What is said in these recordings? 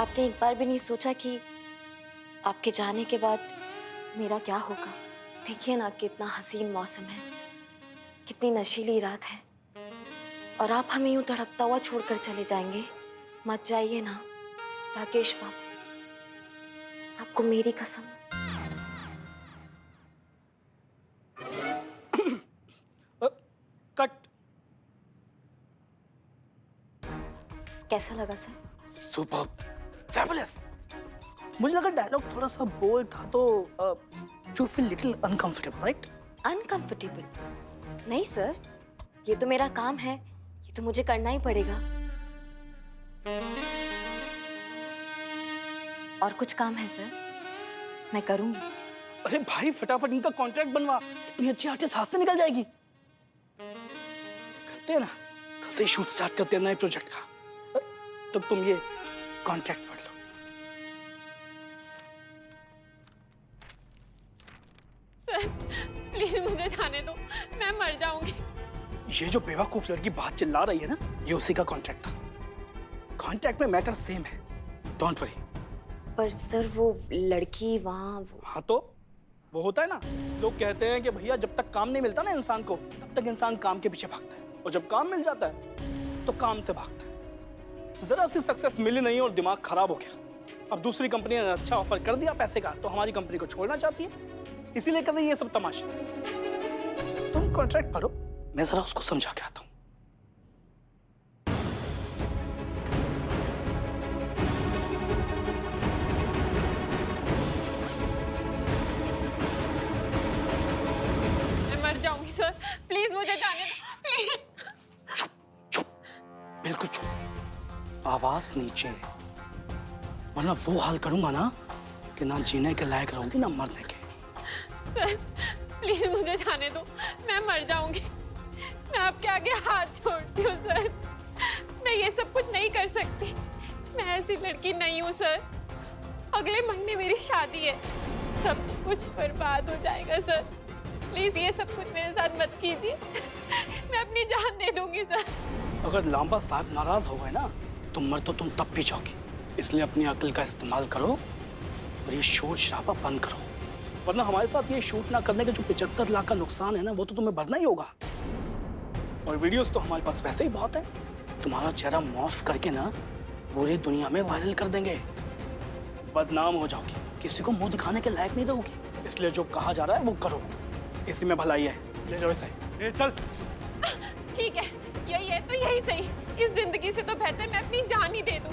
आपने एक बार भी नहीं सोचा कि आपके जाने के बाद मेरा क्या होगा? देखिए ना कितना हसीन मौसम है, कितनी नशीली रात है, और आप हमें यूं तड़पता हुआ छोड़कर चले जाएंगे। मत जाइए ना राकेश बाबू, आपको मेरी कसम। कट। कैसा लगा सर? Super, fabulous. मुझे लगा डायलॉग थोड़ा सा बोल्ड था तो you feel little uncomfortable, right? Uncomfortable? नहीं सर, ये तो मेरा काम है, ये तो मुझे करना ही पड़ेगा। और कुछ काम है सर, मैं करूंगी। अरे भाई फटाफट इनका कॉन्ट्रैक्ट बनवा, इतनी अच्छी आर्टिस्ट हाथ से निकल जाएगी। करते हैं ना, कल से शूट स्टार्ट करते हैं नए प्रोजेक्ट का। तो तुम ये कॉन्ट्रैक्ट पढ़ लो। सर प्लीज मुझे जाने दो, मैं मर जाऊंगी। ये जो बेवकूफ लड़की बात चिल्ला रही है ना, ये उसी का कॉन्ट्रैक्ट था। कॉन्ट्रैक्ट में मैटर सेम है, डोंट वरी। पर सर वो लड़की वहाँ हाँ तो वो होता है ना, लोग कहते हैं कि भैया जब तक काम नहीं मिलता ना इंसान को, तब तक इंसान काम के पीछे भागता है, और जब काम मिल जाता है तो काम से भागता है। जरा सी सक्सेस मिली नहीं और दिमाग खराब हो गया। अब दूसरी कंपनी ने अच्छा ऑफर कर दिया पैसे का, तो हमारी कंपनी को छोड़ना चाहती है, इसीलिए कर रही है ये सब तमाशे। तुम कॉन्ट्रैक्ट पढ़ो, मैं जरा उसको समझा के आता हूँ। मैं मर जाऊंगी सर, प्लीज मुझे जाने दो, प्लीज। चुप चुप, बिल्कुल चुप, आवाज नीचे, वरना वो हाल करूंगा ना कि ना जीने के लायक रहोगी ना मरने के। सर प्लीज मुझे जाने दो, मैं मर जाऊंगी। मैं आपके आगे हाथ छोड़ती हूँ सर, मैं ये सब कुछ नहीं कर सकती। मैं ऐसी लड़की नहीं हूँ सर। अगले महीने मेरी शादी है, सब कुछ बर्बाद हो जाएगा सर। प्लीज ये सब कुछ मेरे साथ मत कीजिए, मैं अपनी जान दे दूंगी सर। अगर लांबा साहब नाराज हो गए ना, तो मर तो तुम तब भी जाओगे। इसलिए अपनी अक्ल का इस्तेमाल करो और ये शोर शराबा बंद करो, वरना हमारे साथ ये शूट ना करने के जो 75 लाख का नुकसान है ना, वो तो तुम्हें भरना ही होगा। और वीडियोस तो हमारे पास वैसे ही बहुत है, तुम्हारा चेहरा मॉर्फ करके ना पूरी दुनिया में वायरल कर देंगे। बदनाम हो जाओगी, किसी को मुंह दिखाने के लायक नहीं रहोगी। इसलिए जो कहा जा रहा है वो करो, इसी में भलाई है। ले जाओ इसे, ले चल। ठीक है, यही है तो यही सही। इस जिंदगी से तो बेहतर मैं अपनी जान ही दे दूं।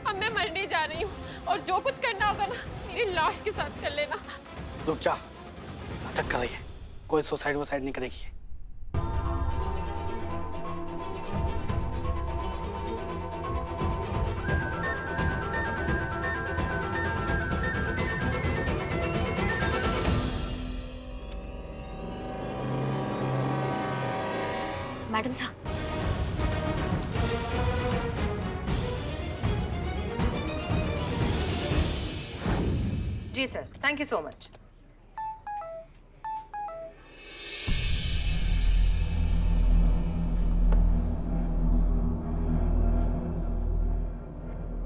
अब मैं मरने जा रही हूँ, और जो कुछ करना होगा ना मेरी लाश के साथ कर लेना। रुक जा, नाटक कर रही है, कोई सुसाइड वसाइड नहीं करेगी। मैडम साहब, जी sir, thank you so much.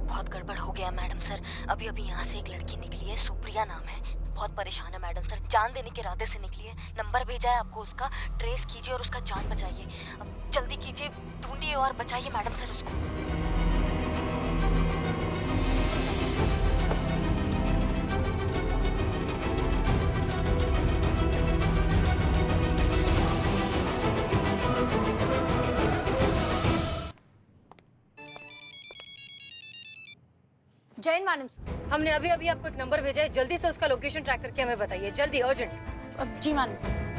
बहुत गड़बड़ हो गया मैडम सर। अभी अभी यहाँ से एक लड़की निकली है, सुप्रिया नाम है, बहुत परेशान है मैडम सर, जान देने के इरादे से निकली है। नंबर भेजा है आपको उसका, ट्रेस कीजिए और उसका जान बचाइए। अब जल्दी कीजिए, ढूंढिए और बचाइए मैडम सर उसको। जैन मैडम, हमने अभी अभी आपको एक नंबर भेजा है, जल्दी से उसका लोकेशन ट्रैक करके हमें बताइए, जल्दी, अर्जेंट। जी मैडम साहब।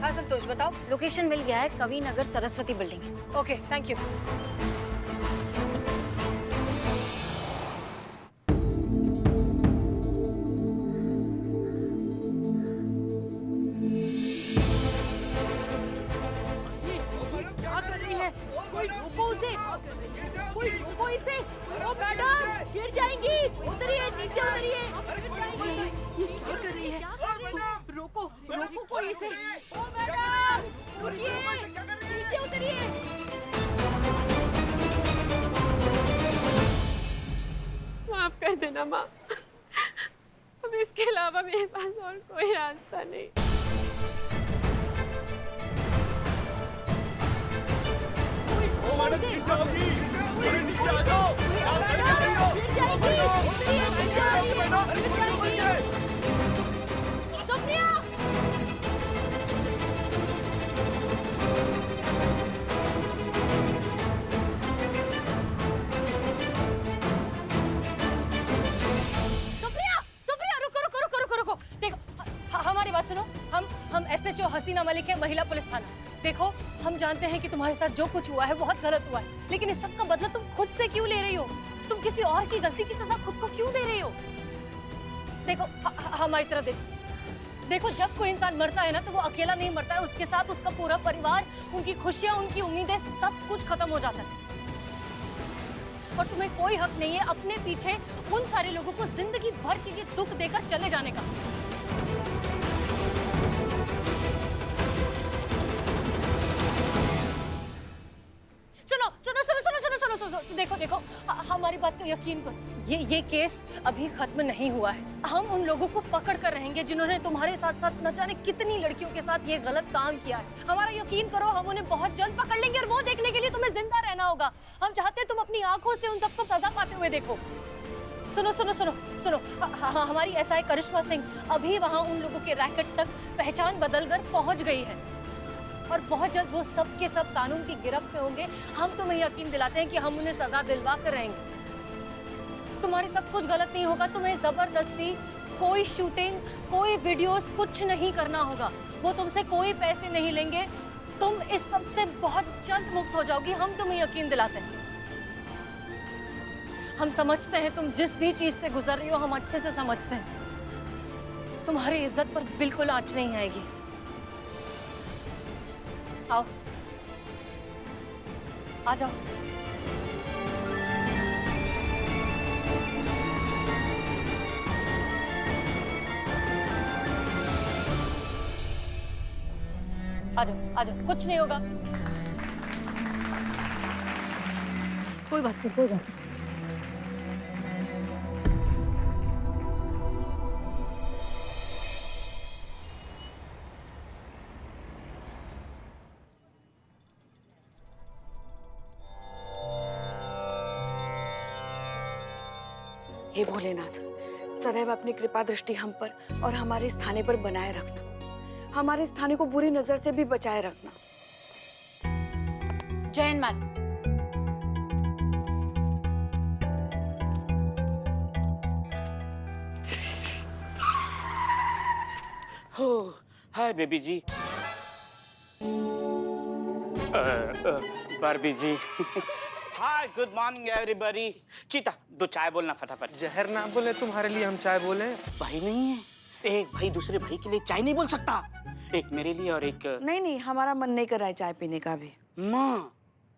हाँ संतोष, बताओ। लोकेशन मिल गया है, कवि नगर सरस्वती बिल्डिंग है। Okay, thank you. क्या कर रही है? कोई रोको उसे। मैडम गिर जाएंगी, उतरिए नीचे उतरिए, गिर जाएंगी। ये क्या कर रही है? रोको रोको कोई इसे। ओ मैडम रुकिए, नीचे उतरिए। माफ कर देना माँ, अब इसके अलावा मेरे पास और कोई रास्ता नहीं। सुप्रिया सुप्रिया रुको रुको रुको रुको रुको। देखो हमारी बात सुनो। हम SHO हसीना मलिक है, महिला पुलिस थाना। देखो हम जानते हैं कि तुम्हारे साथ जो कुछ हुआ है बहुत गलत हुआ है, लेकिन इस सब का बदला तुम खुद से क्यों ले रही हो? तुम किसी और की गलती की सजा खुद को क्यों दे रही हो? देखो हमारी तरफ देखो, जब कोई इंसान मरता है ना तो वो अकेला नहीं मरता है, उसके साथ उसका पूरा परिवार, उनकी खुशियां, उनकी उम्मीदें, सब कुछ खत्म हो जाता है। और तुम्हें कोई हक नहीं है अपने पीछे उन सारे लोगों को जिंदगी भर के लिए दुख देकर चले जाने का। सुनो सुनो सुनो सुनो सुनो सुनो सुनो सुनो, देखो देखो हमारी बात को यकीन करो, ये केस अभी खत्म नहीं हुआ है। हम उन लोगों को पकड़ कर रहेंगे जिन्होंने तुम्हारे साथ साथ न जाने कितनी लड़कियों के साथ ये गलत काम किया है। हमारा यकीन करो, हम उन्हें बहुत जल्द पकड़ लेंगे और वो देखने के लिए तुम्हें जिंदा रहना होगा। हम चाहते हैं तुम अपनी आंखों से उन सबको सजा पाते हुए देखो। सुनो सुनो सुनो सुनो, हमारी SI करिश्मा सिंह अभी वहां उन लोगों के रैकेट तक पहचान बदलकर पहुंच गई है और बहुत जल्द वो सब के सब कानून की गिरफ्त में होंगे। हम तुम्हें यकीन दिलाते हैं कि हम उन्हें सजा दिलवा कर रहेंगे। तुम्हारे सब कुछ गलत नहीं होगा, तुम्हें जबरदस्ती कोई शूटिंग, कोई वीडियोस, कुछ नहीं करना होगा। वो तुमसे कोई पैसे नहीं लेंगे, तुम इस सब से बहुत जल्द मुक्त हो जाओगी, हम तुम्हें यकीन दिलाते हैं। हम समझते हैं तुम जिस भी चीज से गुजर रही हो, हम अच्छे से समझते हैं। तुम्हारी इज्जत पर बिल्कुल आंच नहीं आएगी। आओ, आ जाओ। आ जाओ आ जाओ, कुछ नहीं होगा। कोई बात नहीं, कोई बात नहीं। हे भोलेनाथ, सदैव अपनी कृपा दृष्टि हम पर और हमारे इस थाने पर बनाए रखना। हमारे इस थाने को बुरी नजर से भी बचाए रखना। जैन मैडम, हो हाय बेबी जी। Barbie ji. Hi good morning everybody. चीता दो चाय बोलना फटाफट। जहर ना बोले तुम्हारे लिए हम चाय बोले। भाई नहीं है, एक भाई दूसरे भाई के लिए चाय नहीं बोल सकता। एक मेरे लिए और एक नहीं नहीं, हमारा मन नहीं कर रहा है चाय पीने का भी। माँ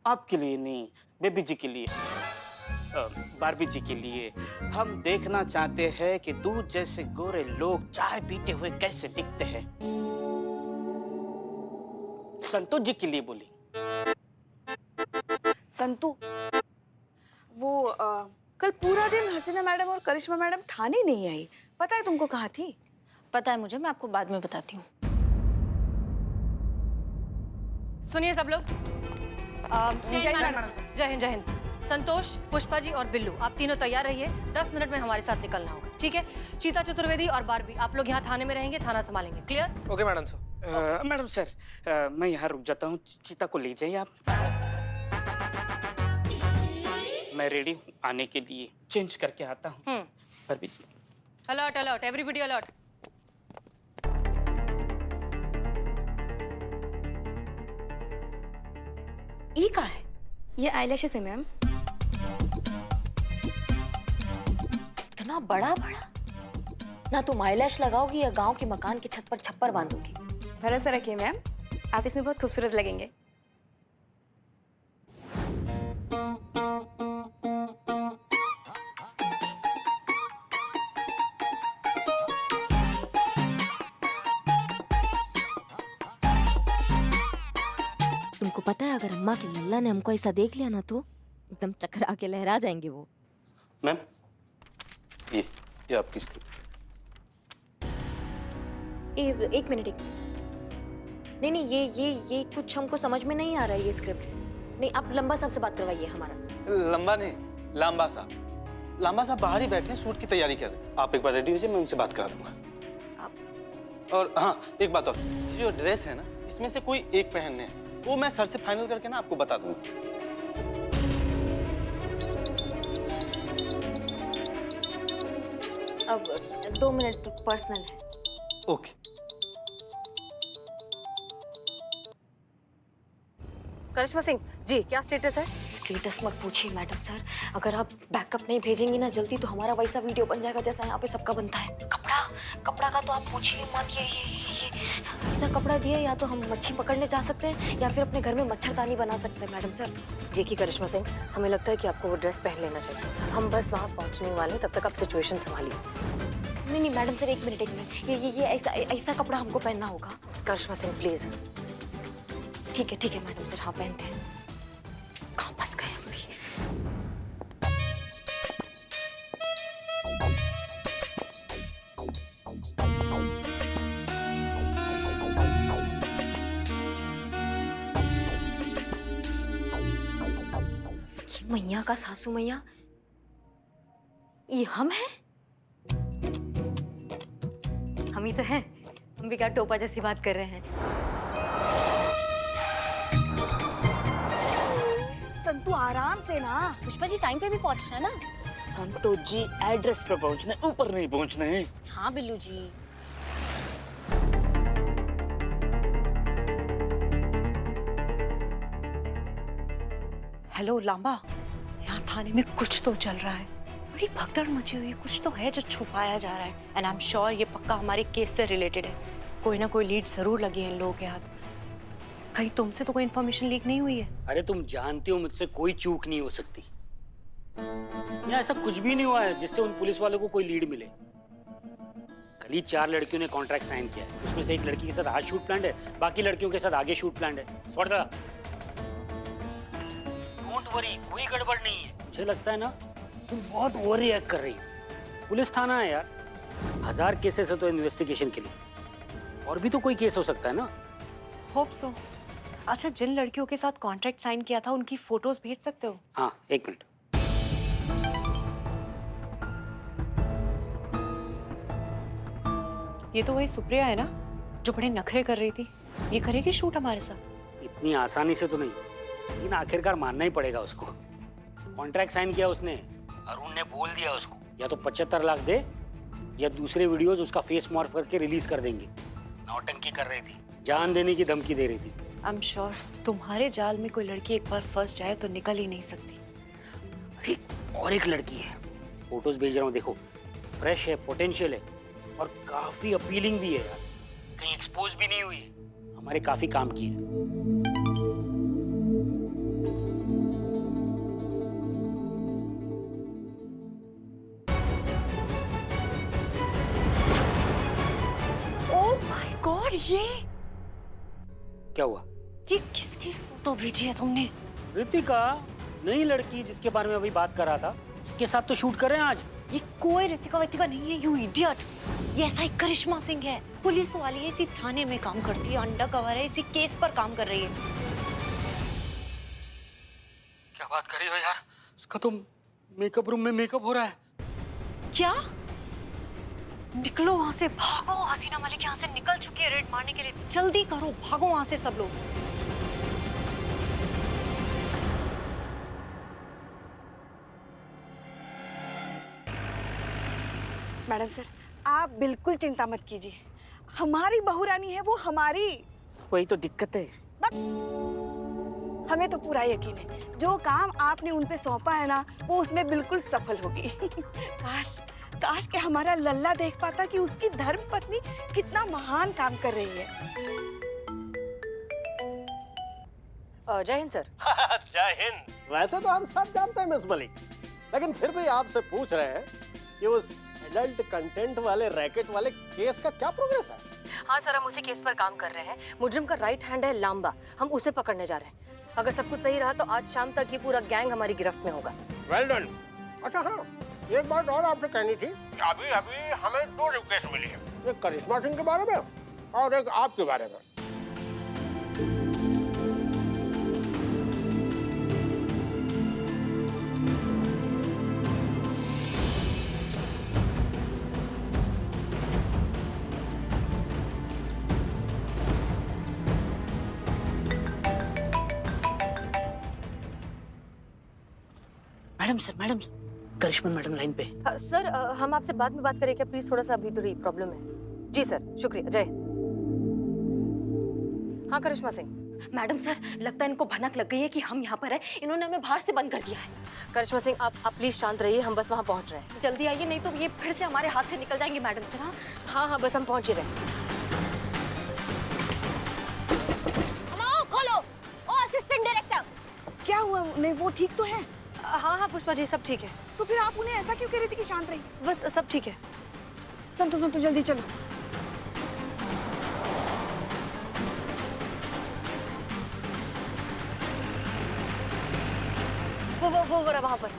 आपके लिए नहीं, बेबी जी के लिए, बारबी जी के लिए। हम देखना चाहते हैं कि दूध जैसे गोरे लोग चाय पीते हुए कैसे दिखते हैं। संतोष जी के लिए बोली। संतू, वो कल पूरा दिन हसीना मैडम और करिश्मा मैडम थाने नहीं आई। पता है तुमको कहाँ थी? पता है मुझे, मैं आपको बाद में बताती हूँ। सुनिए सब लोग। जय मैडम। जय हिंद जय हिंद। संतोष, पुष्पा जी और बिल्लू, आप तीनों तैयार रहिए। 10 मिनट में हमारे साथ निकलना होगा, ठीक है? चीता चतुर्वेदी और बारबी, आप लोग यहाँ थाने में रहेंगे, थाना संभालेंगे। Clear? Okay madam sir. Madam sir, मैं यहाँ रुक जाता हूँ। चीता को ले जाइए आप। मैं रेडी हूँ आने के लिए, चेंज करके आता हूँ। Barbie ji. Alert alert, everybody alert. ये कहाँ है? ये आईलैशेस है मैम। इतना बड़ा बड़ा, ना तुम आईलैश लगाओगी या गांव के मकान की छत पर छप्पर बांधोगी। भरोसा रखिए मैम, आप इसमें बहुत खूबसूरत लगेंगे। पता है अगर अम्मा के लल्ला ने हमको ऐसा देख लिया ना तो एकदम चकरा के लहरा जाएंगे वो। मैम, ये आपकी स्थिति। एक मिनट। नहीं नहीं, ये कुछ हमको समझ में नहीं आ रहा है ये स्क्रिप्ट। नहीं, आप लंबा साहब से बात करवाइए हमारा। लंबा नहीं, लांबा साहब। लांबा साहब बाहर ही बैठे हैं, शूट की तैयारी कर रहे हैं। आप एक बार रेडी हो जाइए, मैं उनसे बात करा दूंगा। और हाँ, एक बात और, ये जो ड्रेस है ना, इसमें से कोई एक पहनने है, वो मैं सर से फाइनल करके ना आपको बता दूंगा। अब 2 मिनट पर्सनल है। ओके। करिश्मा सिंह जी, क्या स्टेटस है? स्टेटस मत पूछिए मैडम सर, अगर आप बैकअप नहीं भेजेंगी ना जल्दी तो हमारा वैसा वीडियो बन जाएगा जैसा यहाँ पे सबका बनता है। कपड़ा का तो आप पूछिए मत। ये ऐसा कपड़ा दिए या तो हम मच्छी पकड़ने जा सकते हैं या फिर अपने घर में मच्छरदानी बना सकते हैं मैडम सर। देखिए करिश्मा सिंह, हमें लगता है कि आपको वो ड्रेस पहन लेना चाहिए। हम बस वहाँ पहुँचने वाले हैं, तब तक आप सिचुएशन संभालिए। नहीं मैडम सर, एक मिनट। ये ऐसा कपड़ा हमको पहनना होगा। करिश्मा सिंह प्लीज। ठीक है मैडम सर, हाँ पहनते हैं। कहाँ फंस गए हम भी। मैया का सासू मैया, ये हम हैं? हम ही तो हैं। हम भी क्या टोपा जैसी बात कर रहे हैं। संतु आराम से ना। पुष्पा जी टाइम पे भी पहुंचना है ना। संतोष जी एड्रेस पे पहुंचने, ऊपर नहीं पहुंचना है। हाँ बिल्लू जी। हेलो लांबा, यहाँ थाने में कुछ तो चल रहा है। बड़ी भगदड़ मची हुई है, कुछ तो है जो छुपाया जा रहा है। एंड आई एम श्योर ये पक्का हमारे केस से रिलेटेड है। कोई ना कोई लीड जरूर लगी है इन लोगों के हाथ। कहीं तुमसे तो कोई इन्फॉर्मेशन लीक नहीं हुई है? अरे तुम जानती हो मुझसे कोई चूक नहीं हो सकती। यहाँ ऐसा कुछ भी नहीं हुआ है जिससे उन पुलिस वालों को कोई लीड मिले। कल ही 4 लड़कियों ने कॉन्ट्रैक्ट साइन किया है, उसमें से एक लड़की के साथ आज शूट प्लान है, बाकी लड़कियों के साथ आगे शूट प्लान है। डोंट वरी, कोई गड़बड़ नहीं है। मुझे लगता है ना तुम बहुत ओवर रिएक्ट कर रही हो। पुलिस थाना है यार, 1000 केसेस है तो इन्वेस्टिगेशन के लिए, और भी तो कोई केस हो सकता है ना। Hope so. अच्छा, जिन लड़कियों के साथ कॉन्ट्रैक्ट साइन किया था उनकी फोटोज भेज सकते हो? हाँ, 1 मिनट। ये तो वही सुप्रिया है ना, जो बड़े नखरे कर रही थी। ये करेगी शूट हमारे साथ? इतनी आसानी से तो नहीं, लेकिन आखिरकार मानना ही पड़ेगा उसको। कॉन्ट्रैक्ट साइन किया उसने, अरुण ने बोल दिया उसको या तो 75 लाख दे या दूसरे वीडियोस उसका फेस मॉर्फ करके रिलीज कर देंगे। नौटंकी कर रही थी, जान देने की धमकी दे रही थी। आई एम श्योर तुम्हारे जाल में कोई लड़की एक बार फंस जाए तो निकल ही नहीं सकती। अरे और एक लड़की है, फोटोज भेज रहा हूँ देखो, फ्रेश है, पोटेंशियल है और काफी अपीलिंग भी है यार। कहीं एक्सपोज भी नहीं हुई है, हमारे काफी काम की है। गॉड, ये क्या हुआ? ये किसकी फोटो भेजी है तुमने? रितिका, नई लड़की जिसके बारे में अभी बात कर रहा था, उसके साथ तो शूट कर रहे हैं आज। ये कोई रितिका नहीं है, यू इडियट। ये ऐसा ही करिश्मा सिंह है, पुलिस वाली है, इसी थाने में काम करती है, अंडर कवर है, इसी केस पर काम कर रही है। क्या बात कर रही हो यार? उसका तो मेकअप रूम में मेकअप हो रहा है। क्या? निकलो वहां से, भागो। हसीना मलिक यहाँ से निकल चुकी है रेड मारने के लिए। जल्दी करो, भागो वहां से सब लोग। मैडम सर, आप बिल्कुल चिंता मत कीजिए। हमारी बहुरानी है वो, हमारी। वही तो दिक्कत है। हमें तो पूरा यकीन है जो काम आपने उन पे सौंपा है ना, वो उसमें बिल्कुल सफल होगी। काश कि हमारा लल्ला देख पाता कि उसकी धर्म पत्नी कितना महान काम कर रही है। जय हिंद सर। जय हिंद। वैसे तो हम सब जानते हैं मिस मलिक, लेकिन फिर भी आपसे पूछ रहे हैं कि उस एडल्ट कंटेंट वाले रैकेट वाले केस का क्या प्रोग्रेस है? हाँ सर, हम उसी केस पर काम कर रहे हैं। मुजरिम का राइट हैंड है लांबा, हम उसे पकड़ने जा रहे हैं। अगर सब कुछ सही रहा तो आज शाम तक ये पूरा गैंग हमारी गिरफ्त में होगा। Well done. अच्छा हाँ, एक बात और आपसे कहनी थी। अभी अभी हमें 2 रिक्वेस्ट मिली है, एक करिश्मा सिंह के बारे में और एक आपके बारे में। मैडम करिश्मा मैडम लाइन पे। सर हम आपसे बाद में बात करें क्या प्लीज? थोड़ा सा अभी थोड़ी प्रॉब्लम है। जी सर, शुक्रिया, जय हिंद। हाँ करिश्मा सिंह। मैडम सर, लगता है इनको भनक लग गई है कि हम यहाँ पर हैं। इन्होंने हमें बाहर से बंद कर दिया है। करिश्मा सिंह आप प्लीज शांत रहिए, हम बस वहाँ पहुँच रहे हैं। जल्दी आइए, नहीं तो ये फिर से हमारे हाथ से निकल जाएंगे मैडम सर। हाँ हाँ बस हम पहुँच ही रहे हैं। खोलो। ओ असिस्टेंट डायरेक्टर, क्या हुआ उन्हें? वो ठीक तो है? हाँ हाँ पुष्पा जी, सब ठीक है। तो फिर आप उन्हें ऐसा क्यों कह रही थी कि शांत रही? बस सब ठीक है। संतु जल्दी चलो। वो वहाँ पर।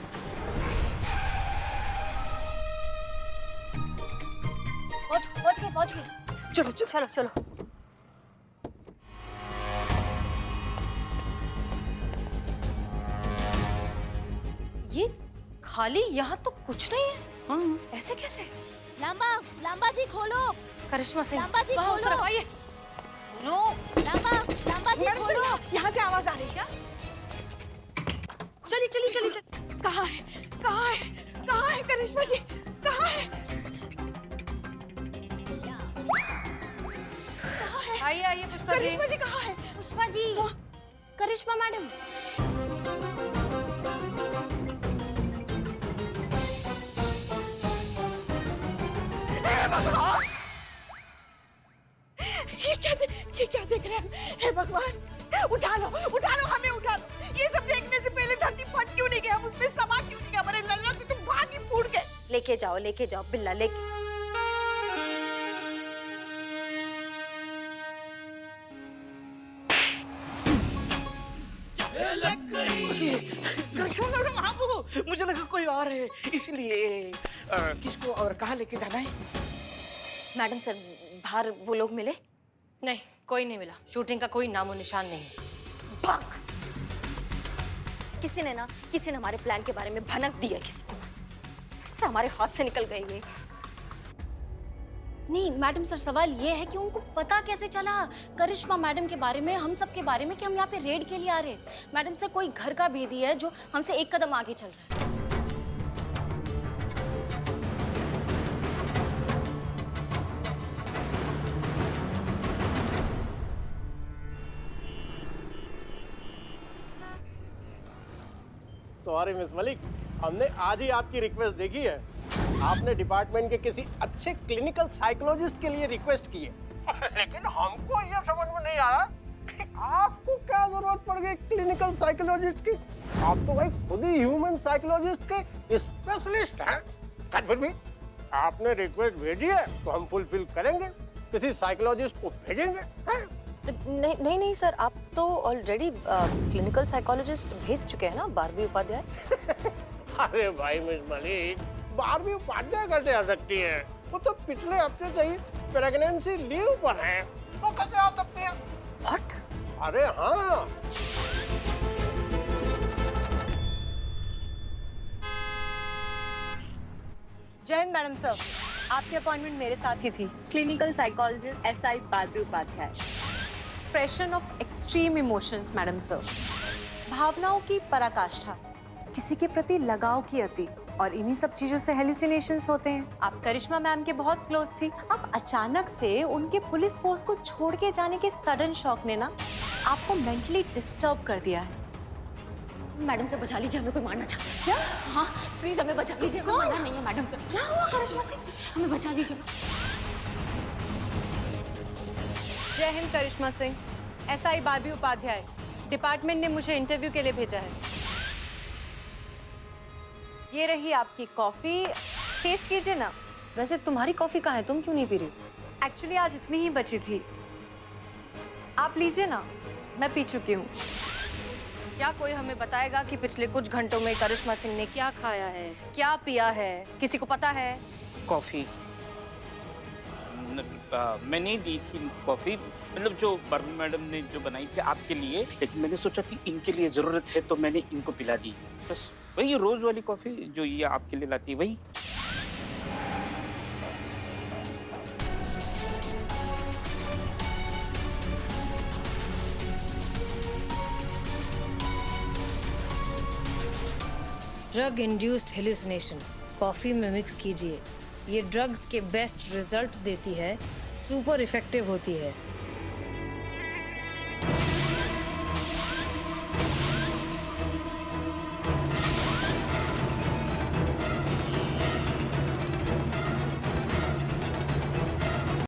पहुँच गए। चलो। ये खाली, यहाँ तो कुछ नहीं है। हाँ। ऐसे कैसे? लांबा जी खोलो। करिश्मा सिंह, लांबा जी वहाँ उस खोलो। तरफ आइए। खोलो। लांबा जी खोलो। यहाँ से आवाज आ रही है क्या? चली। कहाँ है करिश्मा जी? कहाँ है? आइए पुष्पा जी। करिश्मा जी कहाँ है? पुष्पा जी, करिश्मा मैडम। ये क्या देख रहे हैं? हे भगवान, उठा लो, हमें उठा लो। ये सब देखने से पहले धरती फट क्यों नहीं गया? मुझसे समा क्यों नहीं गया? मेरे लल्ला की तुम भाग ही फूट गए। लेके जाओ बिल्ला, लेके। करिश्मा मैडम आप हो? मुझे लगा कोई और है, इसलिए किसको और कहाँ लेके जाना है? मैडम सर, बाहर वो लोग मिले? नहीं, कोई नहीं मिला। शूटिंग का कोई नामो निशान नहीं। भाग। किसी ने हमारे प्लान के बारे में भनक दी है। किसी से हमारे हाथ से निकल गई ये। नहीं मैडम सर, सवाल ये है कि उनको पता कैसे चला करिश्मा मैडम के बारे में, हम सब के बारे में, कि हम यहाँ पे रेड के लिए आ रहे हैं। मैडम सर, कोई घर का भेदी है जो हमसे एक कदम आगे चल रहा है। सॉरी मिस मलिक, हमने आज ही आपकी रिक्वेस्ट देखी है। आपने डिपार्टमेंट के किसी अच्छे क्लिनिकल साइकोलॉजिस्ट के लिए रिक्वेस्ट की है। लेकिन हमको ये समझ में नहीं आ रहा कि आपको क्या जरूरत पड़ गई क्लिनिकल साइकोलॉजिस्ट की। आप तो भाई खुद ही ह्यूमन साइकोलॉजिस्ट के स्पेशलिस्ट हैं। फिर भी आपने रिक्वेस्ट भेजी है तो हम फुलफिल करेंगे, किसी साइकोलॉजिस्ट को भेजेंगे। नहीं सर, आप तो ऑलरेडी क्लिनिकल साइकोलॉजिस्ट भेज चुके हैं ना, बारबी उपाध्याय। अरे भाई मिस मलिक, बारबी उपाध्याय कैसे आ सकती है? वो तो पिछले हफ्ते से ही प्रेगनेंसी लीव पर है, तो कैसे आ सकती है? What? अरे हाँ। जय हिंद मैडम सर, आपकी अपॉइंटमेंट मेरे साथ ही थी। Clinical psychologist SI Barbie Upadhyay. Expression of extreme emotions madam sir, भावनाओं की पराकाष्ठा, किसी के प्रति लगाव की अति, और इन्हीं सब चीजों से हेलुसिनेशंस होते हैं। आप करिश्मा मैम के बहुत क्लोज थी। अब अचानक से उनके पुलिस फोर्स को छोड़ के जाने के सडन शॉक ने ना आपको मेंटली डिस्टर्ब कर दिया है। मैडम से बचा लीजिए, हमें कोई मारना चाहता है। क्या? हाँ प्लीज हमें बचा लीजिए। हमें मारना नहीं है मैडम से। क्या हुआ करिश्मा सिंह? हमें बचा लीजिए। Jai Hind Karishma Singh, SI Barbie Upadhyay. Department ने मुझे इंटरव्यू के लिए भेजा है। ये रही आपकी कॉफी, टेस्ट कीजिए ना। वैसे तुम्हारी कॉफी कहाँ है? तुम क्यों नहीं पी रही? एक्चुअली आज इतनी ही बची थी, आप लीजिए ना, मैं पी चुकी हूँ। क्या कोई हमें बताएगा कि पिछले कुछ घंटों में करिश्मा सिंह ने क्या खाया है, क्या पिया है? किसी को पता है? कॉफी मैं नहीं दी थी कॉफी, मतलब जो बर्मा मैडम ने जो बनाई थी आपके लिए, लेकिन मैंने सोचा कि इनके लिए जरूरत है तो मैंने इनको पिला दी। बस वही रोज वाली कॉफी जो ये आपके लिए लाती है वही। ड्रग इंड्यूस्ड हेलुसिनेशन कॉफी में मिक्स कीजिए। ये ड्रग्स के बेस्ट रिजल्ट देती है, सुपर इफेक्टिव होती है।